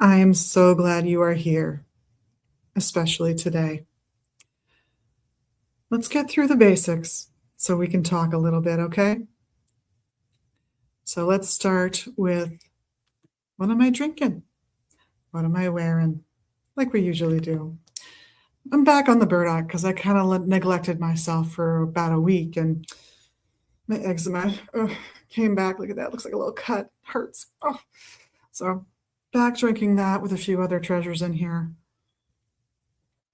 I am so glad you are here, especially today. Let's get through the basics so we can talk a little bit, okay? So let's start with what am I drinking? What am I wearing? Like we usually do. I'm back on the burdock because I kind of neglected myself for about a week and my eczema came back. Look at that. Looks like a little cut. Hurts. Oh. So back drinking that with a few other treasures in here.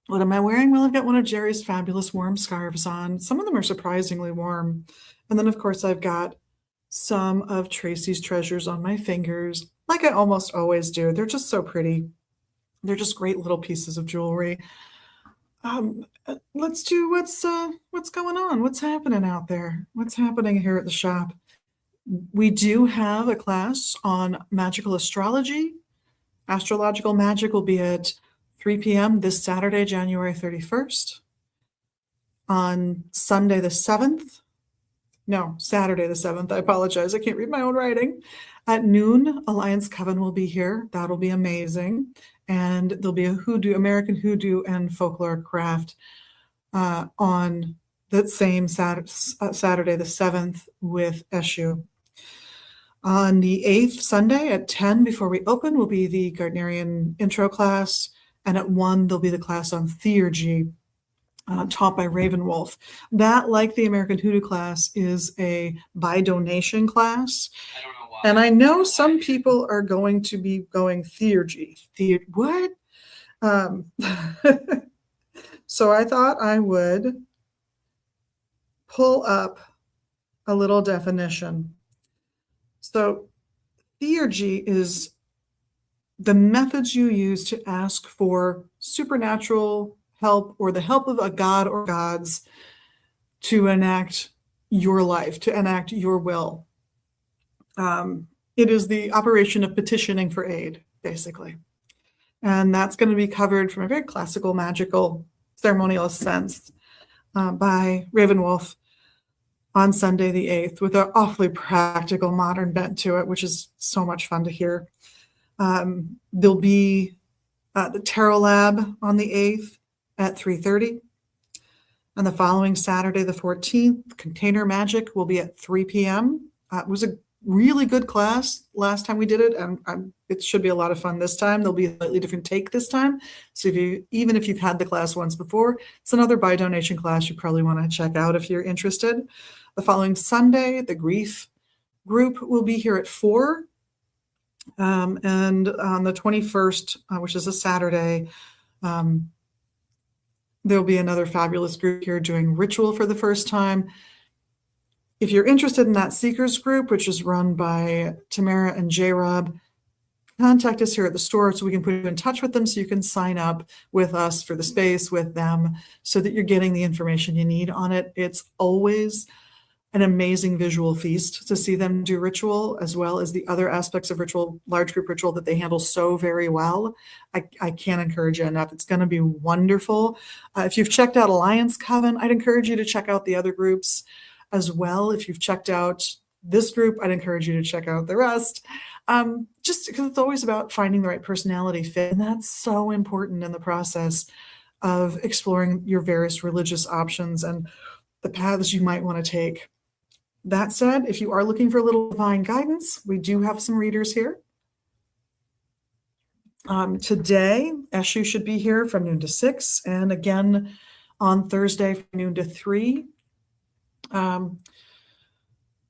What am I wearing? Well, I've got one of Jerry's fabulous warm scarves on. Some of them are surprisingly warm. And then, of course, I've got some of Tracy's treasures on my fingers, like I almost always do. They're just so pretty. They're just great little pieces of jewelry. Let's do what's going on. What's happening out there? What's happening here at the shop? We do have a class on magical astrology. Astrological magic will be at 3 p.m. this Saturday, January 31st. On Sunday the 7th, no, Saturday the 7th, I apologize, I can't read my own writing. At noon, Alliance Coven will be here. That'll be amazing. And there'll be a hoodoo, American hoodoo and folklore craft on that same Saturday the 7th with Eshu. On the 8th, Sunday at 10 before we open will be the Gardnerian intro class. And at 1, there'll be the class on theurgy taught by Ravenwolf. That, like the American Hoodoo class, is a by donation class. I don't know why. And I know some people are going to be going theurgy. What? So I thought I would pull up a little definition. So theurgy is the methods you use to ask for supernatural help or the help of a god or gods to enact your life, to enact your will. It is the operation of petitioning for aid, basically. And that's going to be covered from a very classical, magical, ceremonial sense by Ravenwolf on Sunday the 8th with an awfully practical, modern bent to it, which is so much fun to hear. There'll be the Tarot Lab on the 8th at 3:30. And the following Saturday, the 14th, Container Magic will be at 3 p.m. It was a really good class last time we did it, and it should be a lot of fun this time. There'll be a slightly different take this time. So even if you've had the class once before, it's another by donation class you probably want to check out if you're interested. The following Sunday, the Grief group will be here at 4. And on the 21st, which is a Saturday, there'll be another fabulous group here doing ritual for the first time. If you're interested in that Seekers group, which is run by Tamara and J-Rob, contact us here at the store so we can put you in touch with them so you can sign up with us for the space with them so that you're getting the information you need on it. It's always an amazing visual feast to see them do ritual, as well as the other aspects of ritual, large group ritual that they handle so very well. I can't encourage you enough. It's going to be wonderful. If you've checked out Alliance Coven, I'd encourage you to check out the other groups as well. If you've checked out this group, I'd encourage you to check out the rest. Just because it's always about finding the right personality fit. And that's so important in the process of exploring your various religious options and the paths you might want to take. That said, if you are looking for a little divine guidance, we do have some readers here. Today, Eshu should be here from noon to 6, and again on Thursday from noon to 3.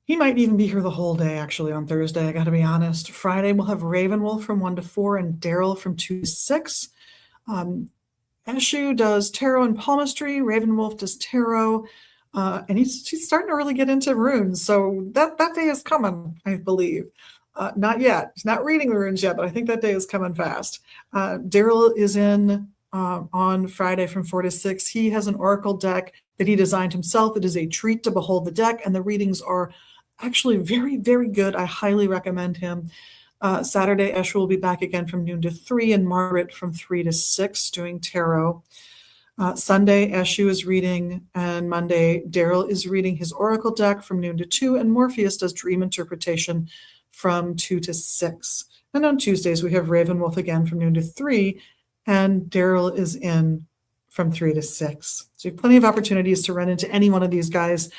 He might even be here the whole day, actually, on Thursday, I got to be honest. Friday, we'll have Ravenwolf from 1 to 4 and Daryl from 2 to 6. Eshu does tarot and palmistry. Ravenwolf does tarot. And he's starting to really get into runes. So that day is coming, I believe. Not yet. He's not reading the runes yet, but I think that day is coming fast. Daryl is in on Friday from 4 to 6. He has an oracle deck that he designed himself. It is a treat to behold the deck, and the readings are actually very, very good. I highly recommend him. Saturday, Eshu will be back again from noon to 3, and Margaret from 3 to 6 doing tarot. Sunday, Eshu is reading, and Monday, Daryl is reading his oracle deck from noon to 2, and Morpheus does dream interpretation from 2 to 6. And on Tuesdays, we have Ravenwolf again from noon to 3, and Daryl is in from 3 to 6. So you have plenty of opportunities to run into any one of these guys.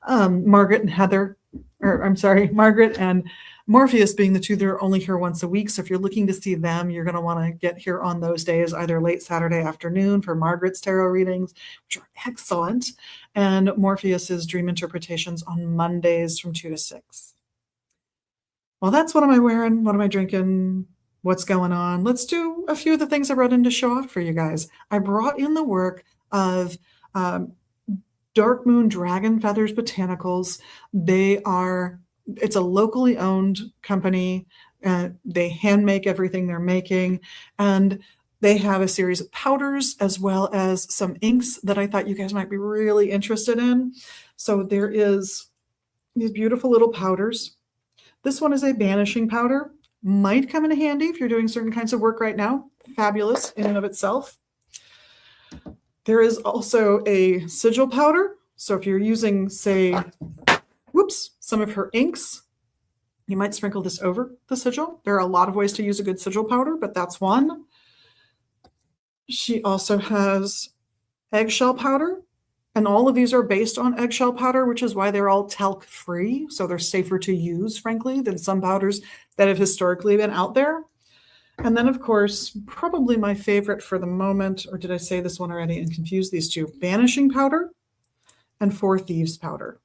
Margaret and Morpheus being the two that are only here once a week. So if you're looking to see them, you're going to want to get here on those days, either late Saturday afternoon for Margaret's tarot readings, which are excellent, and Morpheus's dream interpretations on Mondays from 2 to 6. Well, that's what am I wearing? What am I drinking? What's going on? Let's do a few of the things I brought in to show off for you guys. I brought in the work of Dark Moon Dragon Feathers Botanicals. It's a locally owned company. They hand make everything they're making, and they have a series of powders as well as some inks that I thought you guys might be really interested in. So there is these beautiful little powders. This one is a banishing powder. Might come in handy if you're doing certain kinds of work right now. Fabulous in and of itself. There is also a sigil powder. So if you're using, say, some of her inks, you might sprinkle this over the sigil. There are a lot of ways to use a good sigil powder, but that's one. She also has eggshell powder, and all of these are based on eggshell powder, which is why they're all talc-free. So they're safer to use, frankly, than some powders that have historically been out there. And then, of course, probably my favorite for the moment, or did I say this one already and confuse these two? Banishing powder and Four Thieves powder.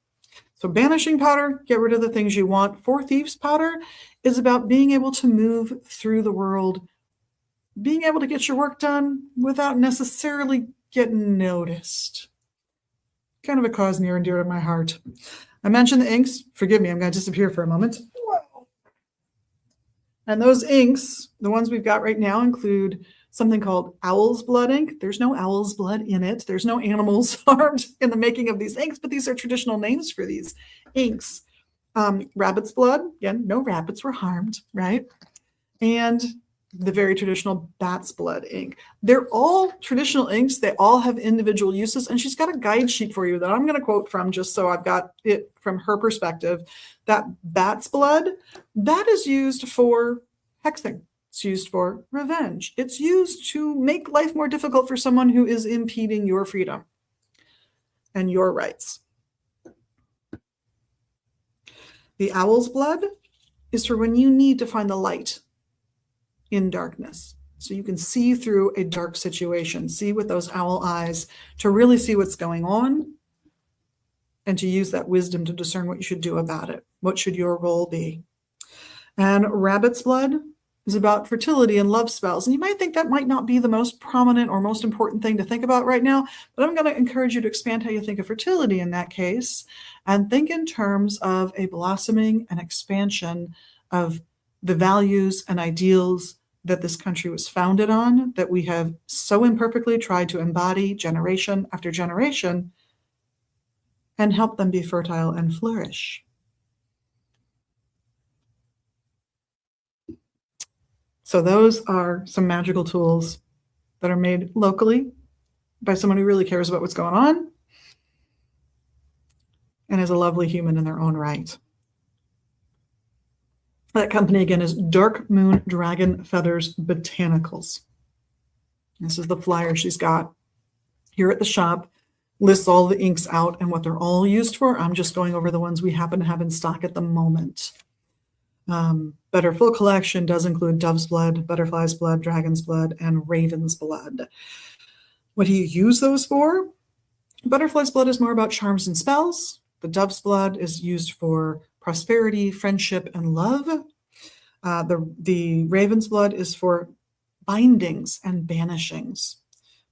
So banishing powder, get rid of the things you want. Four Thieves powder is about being able to move through the world, being able to get your work done without necessarily getting noticed. Kind of a cause near and dear to my heart. I mentioned the inks. Forgive me, I'm going to disappear for a moment. And those inks, the ones we've got right now, include something called Owl's Blood ink. There's no owl's blood in it. There's no animals harmed in the making of these inks, but these are traditional names for these inks. Rabbit's blood, again, no rabbits were harmed, right? And the very traditional bat's blood ink. They're all traditional inks. They all have individual uses, and she's got a guide sheet for you that I'm going to quote from just so I've got it from her perspective. That bat's blood, that is used for hexing. It's used for revenge. It's used to make life more difficult for someone who is impeding your freedom and your rights. The owl's blood is for when you need to find the light in darkness. So you can see through a dark situation, see with those owl eyes to really see what's going on and to use that wisdom to discern what you should do about it. What should your role be? And rabbit's blood is about fertility and love spells. And you might think that might not be the most prominent or most important thing to think about right now, but I'm going to encourage you to expand how you think of fertility in that case and think in terms of a blossoming and expansion of the values and ideals that this country was founded on, that we have so imperfectly tried to embody generation after generation and help them be fertile and flourish. So those are some magical tools that are made locally by someone who really cares about what's going on and is a lovely human in their own right. That company, again, is Dark Moon Dragon Feathers Botanicals. This is the flyer she's got here at the shop. Lists all the inks out and what they're all used for. I'm just going over the ones we happen to have in stock at the moment. But her full collection does include dove's blood, butterfly's blood, dragon's blood, and raven's blood. What do you use those for? Butterfly's blood is more about charms and spells. The dove's blood is used for prosperity, friendship, and love. The raven's blood is for bindings and banishings,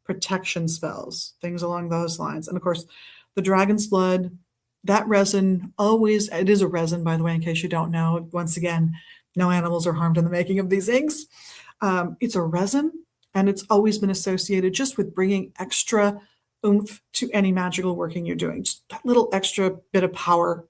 protection spells, things along those lines. And of course, the dragon's blood, that resin it is a resin, by the way, in case you don't know. Once again, no animals are harmed in the making of these inks. It's a resin, and it's always been associated just with bringing extra oomph to any magical working you're doing. Just that little extra bit of power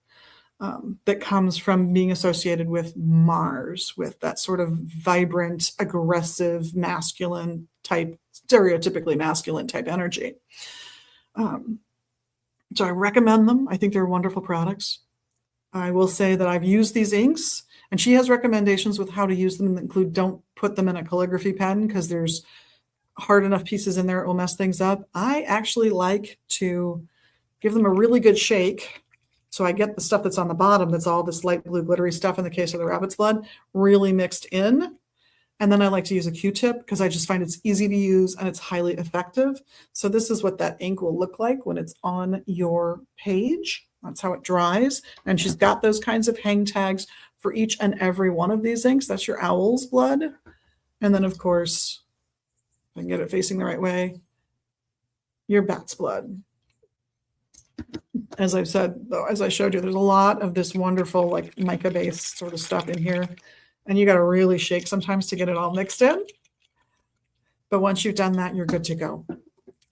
that comes from being associated with Mars, with that sort of vibrant, aggressive, masculine type, stereotypically masculine type energy. So I recommend them. I think they're wonderful products. I will say that I've used these inks And she has recommendations with how to use them that include don't put them in a calligraphy pen because there's hard enough pieces in there it will mess things up. I actually like to give them a really good shake. So I get the stuff that's on the bottom, that's all this light blue glittery stuff in the case of the rabbit's blood, really mixed in. And then I like to use a Q-tip because I just find it's easy to use and it's highly effective. So this is what that ink will look like when it's on your page. That's how it dries. And she's got those kinds of hang tags for each and every one of these inks. That's your owl's blood. And then, of course, if I can get it facing the right way, your bat's blood. As I've said, though, as I showed you, there's a lot of this wonderful like mica-based sort of stuff in here. And you got to really shake sometimes to get it all mixed in. But once you've done that, you're good to go. I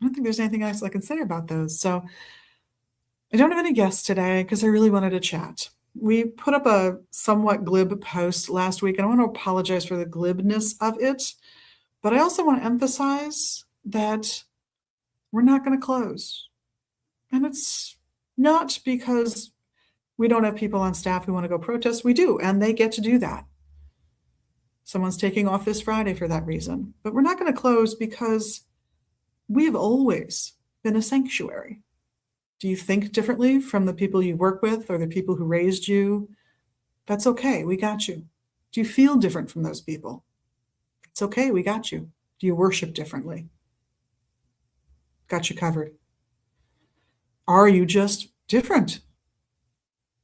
don't think there's anything else I can say about those. So I don't have any guests today because I really wanted to chat. We put up a somewhat glib post last week, and I want to apologize for the glibness of it. But I also want to emphasize that we're not going to close. And it's not because we don't have people on staff who want to go protest. We do, and they get to do that. Someone's taking off this Friday for that reason. But we're not going to close because we've always been a sanctuary. Do you think differently from the people you work with or the people who raised you? That's okay. We got you. Do you feel different from those people? It's okay. We got you. Do you worship differently? Got you covered. Are you just different?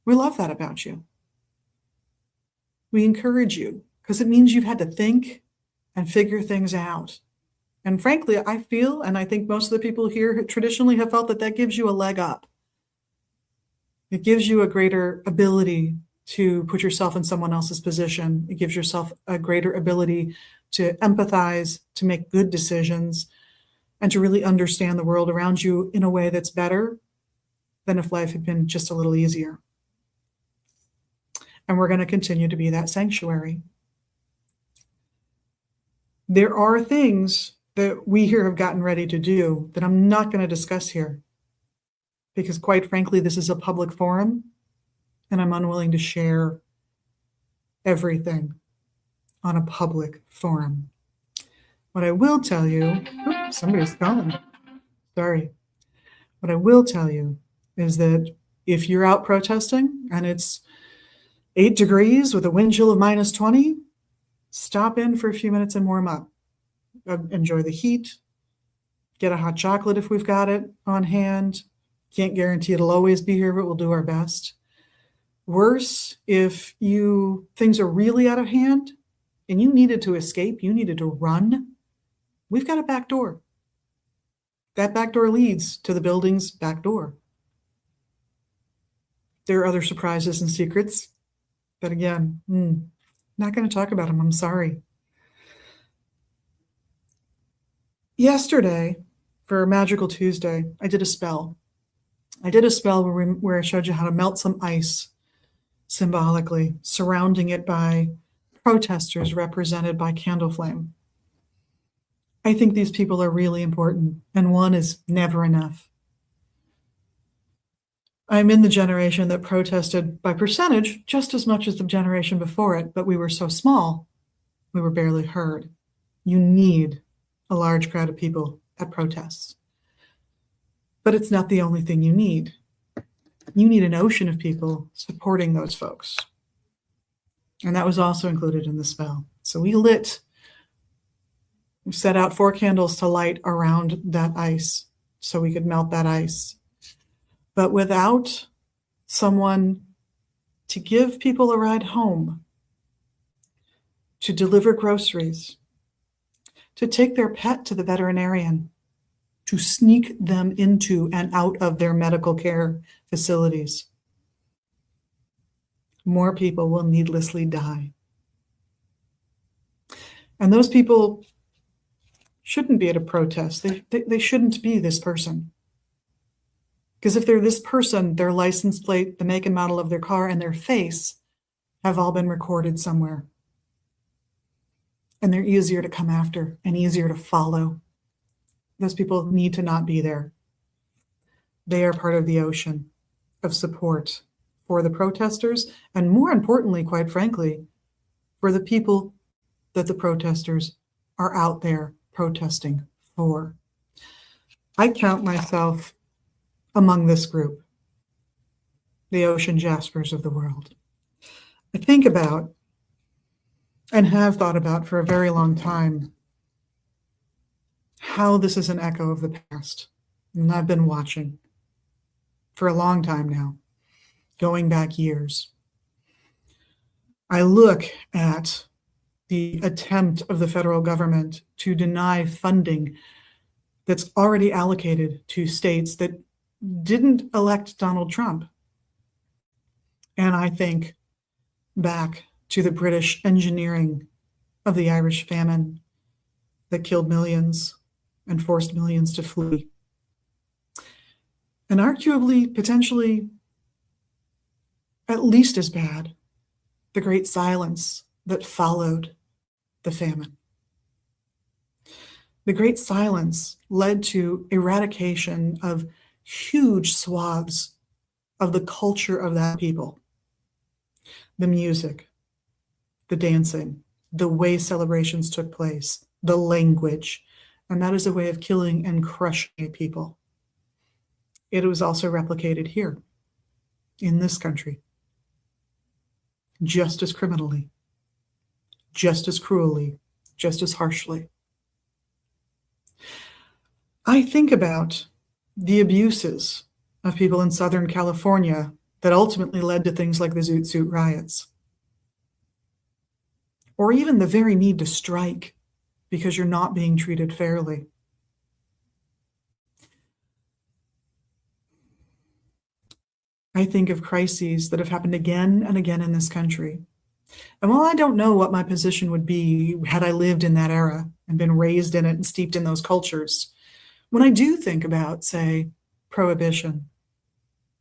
We love that about you. We encourage you because it means you've had to think and figure things out. And frankly, I feel, and I think most of the people here traditionally have felt that that gives you a leg up. It gives you a greater ability to put yourself in someone else's position. It gives yourself a greater ability to empathize, to make good decisions, and to really understand the world around you in a way that's better than if life had been just a little easier. And we're going to continue to be that sanctuary. There are things that we here have gotten ready to do that I'm not going to discuss here because, quite frankly, this is a public forum and I'm unwilling to share everything on a public forum. What I will tell you, somebody's calling. Sorry. What I will tell you is that if you're out protesting and it's 8 degrees with a wind chill of -20, stop in for a few minutes and warm up. Enjoy the heat. Get a hot chocolate if we've got it on hand. Can't guarantee it'll always be here, but we'll do our best. Worse, if things are really out of hand and you needed to escape, you needed to run, we've got a back door. That back door leads to the building's back door. There are other surprises and secrets, but again, not going to talk about them. I'm sorry. Yesterday, for Magical Tuesday, I did a spell. I did a spell where I showed you how to melt some ice symbolically, surrounding it by protesters represented by candle flame. I think these people are really important, and one is never enough. I'm in the generation that protested by percentage just as much as the generation before it, but we were so small, we were barely heard. You need a large crowd of people at protests. But it's not the only thing you need. You need an ocean of people supporting those folks. And that was also included in the spell. So we set out 4 candles to light around that ice so we could melt that ice. But without someone to give people a ride home, to deliver groceries, to take their pet to the veterinarian, to sneak them into and out of their medical care facilities, more people will needlessly die. And those people shouldn't be at a protest. They shouldn't be this person. Because if they're this person, their license plate, the make and model of their car, and their face have all been recorded somewhere. And they're easier to come after and easier to follow. Those people need to not be there. They are part of the ocean of support for the protesters, and more importantly, quite frankly, for the people that the protesters are out there protesting for. I count myself among this group, the Ocean Jaspers of the world. I think about and have thought about for a very long time how this is an echo of the past. And I've been watching for a long time now, going back years. I look at the attempt of the federal government to deny funding that's already allocated to states that didn't elect Donald Trump. And I think back to the British engineering of the Irish famine that killed millions and forced millions to flee. And arguably, potentially, at least as bad, the Great Silence that followed the famine. The Great Silence led to eradication of huge swaths of the culture of that people. The music, the dancing, the way celebrations took place, the language, and that is a way of killing and crushing people. It was also replicated here, in this country, just as criminally, just as cruelly, just as harshly. I think about the abuses of people in Southern California that ultimately led to things like the Zoot Suit riots, or even the very need to strike because you're not being treated fairly. I think of crises that have happened again and again in this country. And while I don't know what my position would be had I lived in that era and been raised in it and steeped in those cultures, when I do think about, say, prohibition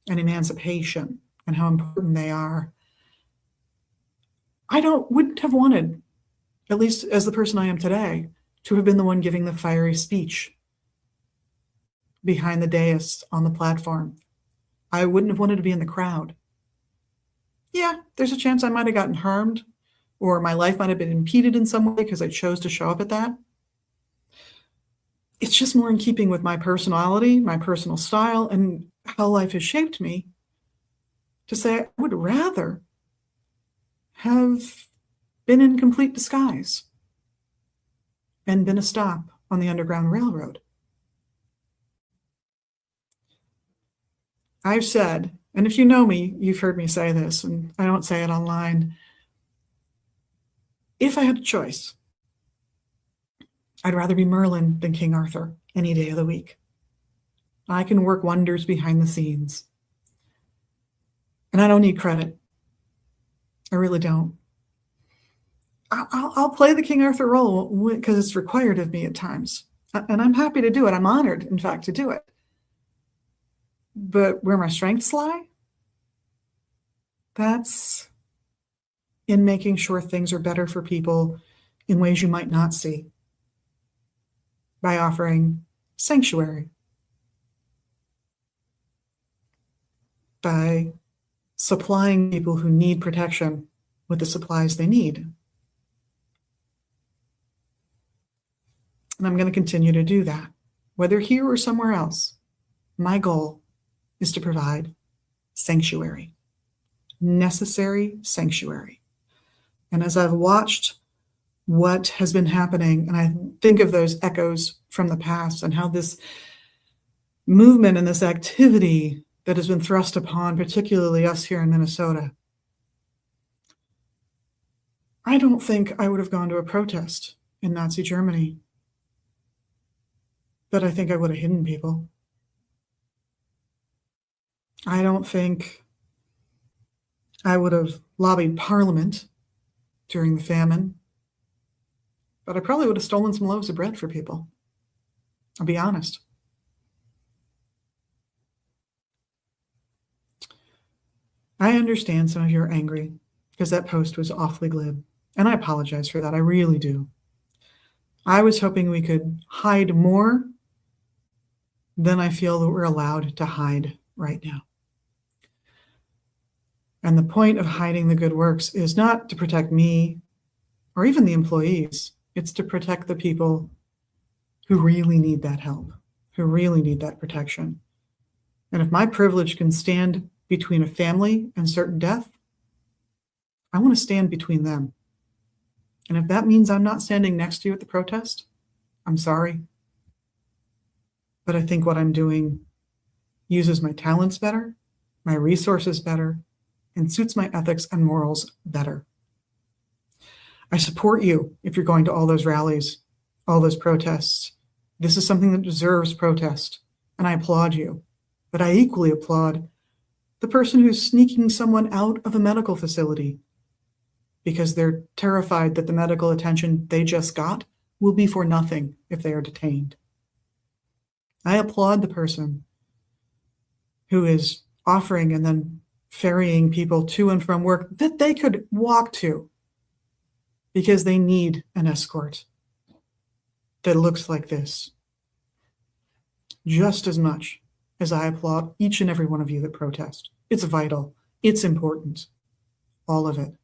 and emancipation and how important they are, I wouldn't have wanted, at least as the person I am today, to have been the one giving the fiery speech behind the dais on the platform. I wouldn't have wanted to be in the crowd. Yeah, there's a chance I might have gotten harmed, or my life might have been impeded in some way because I chose to show up at that. It's just more in keeping with my personality, my personal style, and how life has shaped me to say I would rather have been in complete disguise and been a stop on the Underground Railroad. I've said, and if you know me, you've heard me say this, and I don't say it online, if I had a choice, I'd rather be Merlin than King Arthur any day of the week. I can work wonders behind the scenes. And I don't need credit. I really don't. I'll play the King Arthur role because it's required of me at times. And I'm happy to do it. I'm honored, in fact, to do it. But where my strengths lie, that's in making sure things are better for people in ways you might not see, by offering sanctuary, by supplying people who need protection with the supplies they need. And I'm going to continue to do that, whether here or somewhere else. My goal is to provide sanctuary, necessary sanctuary. And as I've watched what has been happening, and I think of those echoes from the past and how this movement and this activity that has been thrust upon, particularly us here in Minnesota, I don't think I would have gone to a protest in Nazi Germany, but I think I would have hidden people. I don't think I would have lobbied Parliament during the famine, but I probably would have stolen some loaves of bread for people. I'll be honest. I understand some of you are angry because that post was awfully glib, and I apologize for that. I really do. I was hoping we could hide more than I feel that we're allowed to hide right now. And the point of hiding the good works is not to protect me or even the employees. It's to protect the people who really need that help, who really need that protection. And if my privilege can stand between a family and certain death, I want to stand between them. And if that means I'm not standing next to you at the protest, I'm sorry. But I think what I'm doing uses my talents better, my resources better, and suits my ethics and morals better. I support you if you're going to all those rallies, all those protests. This is something that deserves protest, and I applaud you. But I equally applaud the person who's sneaking someone out of a medical facility because they're terrified that the medical attention they just got will be for nothing if they are detained. I applaud the person who is offering and then ferrying people to and from work that they could walk to because they need an escort that looks like this. Just as much as I applaud each and every one of you that protest. It's vital. It's important. All of it.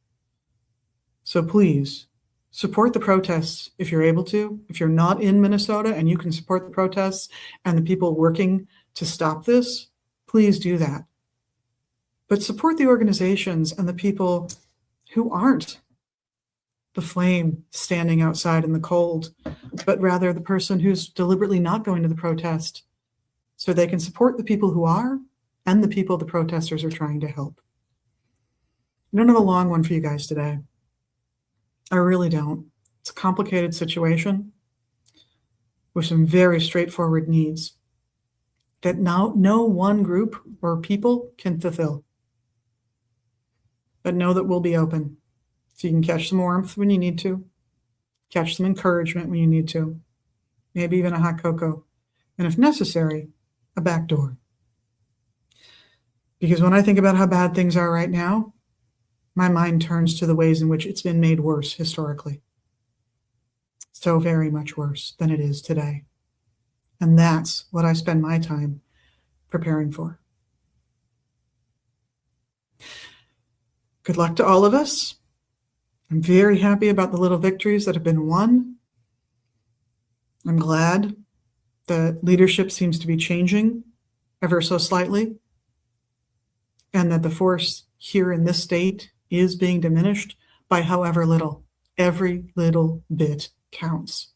So please support the protests if you're able to. If you're not in Minnesota and you can support the protests and the people working to stop this, please do that. But support the organizations and the people who aren't the flame standing outside in the cold, but rather the person who's deliberately not going to the protest so they can support the people who are and the people the protesters are trying to help. I don't have a long one for you guys today. I really don't. It's a complicated situation with some very straightforward needs that now no one group or people can fulfill. But know that we'll be open. So you can catch some warmth when you need to, catch some encouragement when you need to, maybe even a hot cocoa, and if necessary, a back door. Because when I think about how bad things are right now, my mind turns to the ways in which it's been made worse historically. So very much worse than it is today. And that's what I spend my time preparing for. Good luck to all of us. I'm very happy about the little victories that have been won. I'm glad the leadership seems to be changing ever so slightly, and that the force here in this state is being diminished by however little. Every little bit counts.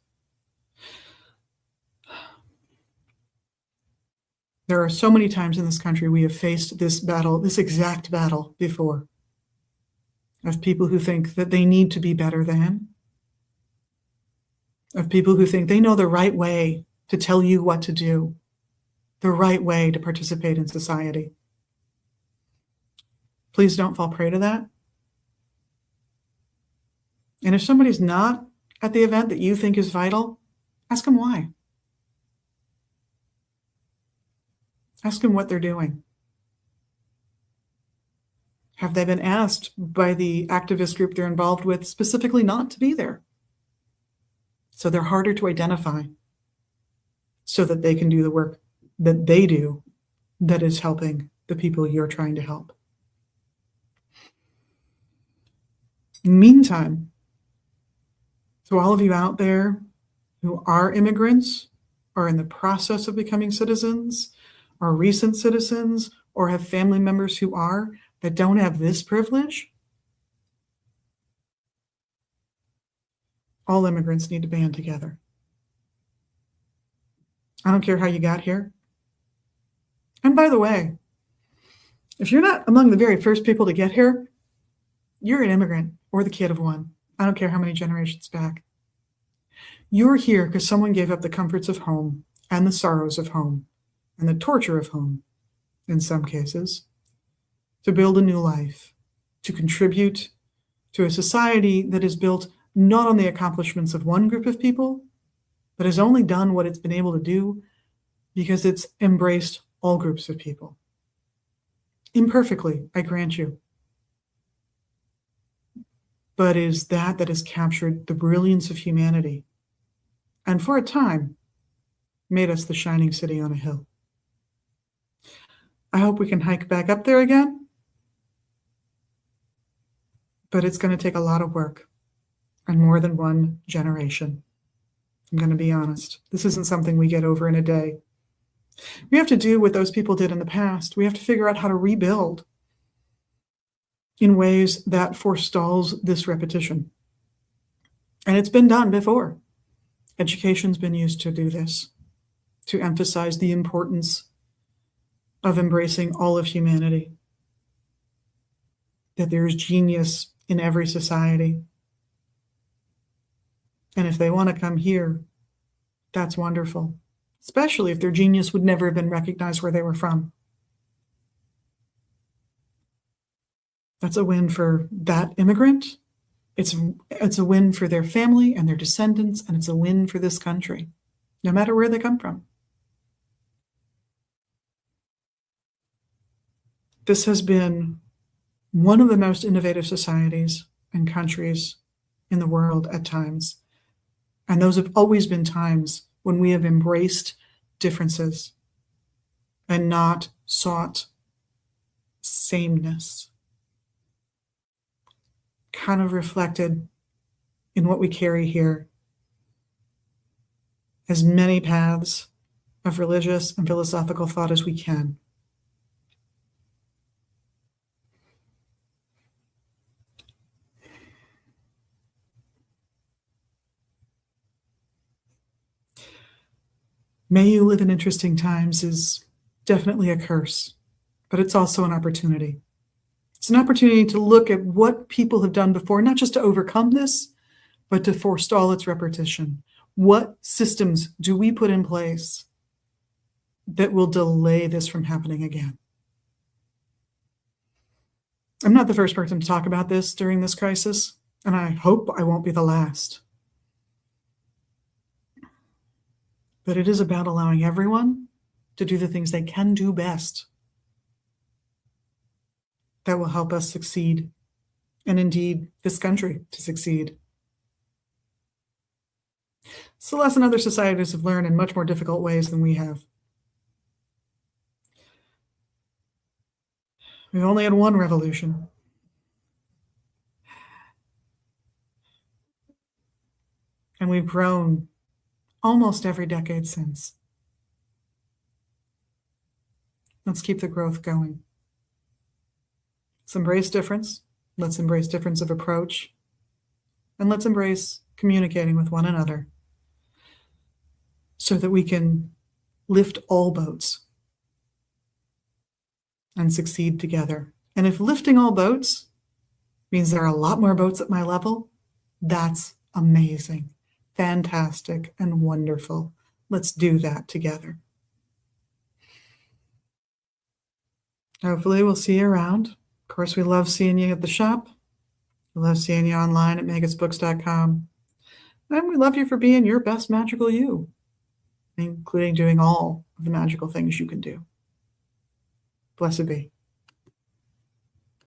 There are so many times in this country we have faced this battle, this exact battle before, of people who think that they need to be better than, of people who think they know the right way to tell you what to do, the right way to participate in society. Please don't fall prey to that. And if somebody's not at the event that you think is vital, ask them why. Ask them what they're doing. Have they been asked by the activist group they're involved with specifically not to be there? So they're harder to identify so that they can do the work that they do that is helping the people you're trying to help. Meantime, to all of you out there who are immigrants, are in the process of becoming citizens, are recent citizens, or have family members who are, that don't have this privilege, all immigrants need to band together. I don't care how you got here. And by the way, if you're not among the very first people to get here, you're an immigrant or the kid of one. I don't care how many generations back. You're here because someone gave up the comforts of home and the sorrows of home and the torture of home, in some cases, to build a new life, to contribute to a society that is built not on the accomplishments of one group of people, but has only done what it's been able to do because it's embraced all groups of people. Imperfectly, I grant you. But it is that has captured the brilliance of humanity, and for a time, made us the shining city on a hill. I hope we can hike back up there again. but it's going to take a lot of work and more than one generation. I'm going to be honest. This isn't something we get over in a day. We have to do what those people did in the past. We have to figure out how to rebuild in ways that forestalls this repetition. And it's been done before. Education's been used to do this, to emphasize the importance of embracing all of humanity, that there's genius in every society. And if they want to come here, that's wonderful, especially if their genius would never have been recognized where they were from. That's a win for that immigrant. It's a win for their family and their descendants, and it's a win for this country, no matter where they come from. This has been one of the most innovative societies and countries in the world at times. And those have always been times when we have embraced differences and not sought sameness, kind of reflected in what we carry here as many paths of religious and philosophical thought as we can. May you live in interesting times is definitely a curse, but it's also an opportunity. It's an opportunity to look at what people have done before, not just to overcome this, but to forestall its repetition. What systems do we put in place that will delay this from happening again? I'm not the first person to talk about this during this crisis, and I hope I won't be the last. But it is about allowing everyone to do the things they can do best that will help us succeed, and indeed this country to succeed. It's a lesson other societies have learned in much more difficult ways than we have. We've only had one revolution. And we've grown almost every decade since. Let's keep the growth going. Let's embrace difference. Let's embrace difference of approach. And let's embrace communicating with one another so that we can lift all boats and succeed together. And if lifting all boats means there are a lot more boats at my level, that's amazing, fantastic, and wonderful. Let's do that together. Hopefully we'll see you around. Of course, we love seeing you at the shop. We love seeing you online at magusbooks.com. And we love you for being your best magical you, including doing all of the magical things you can do. Blessed be.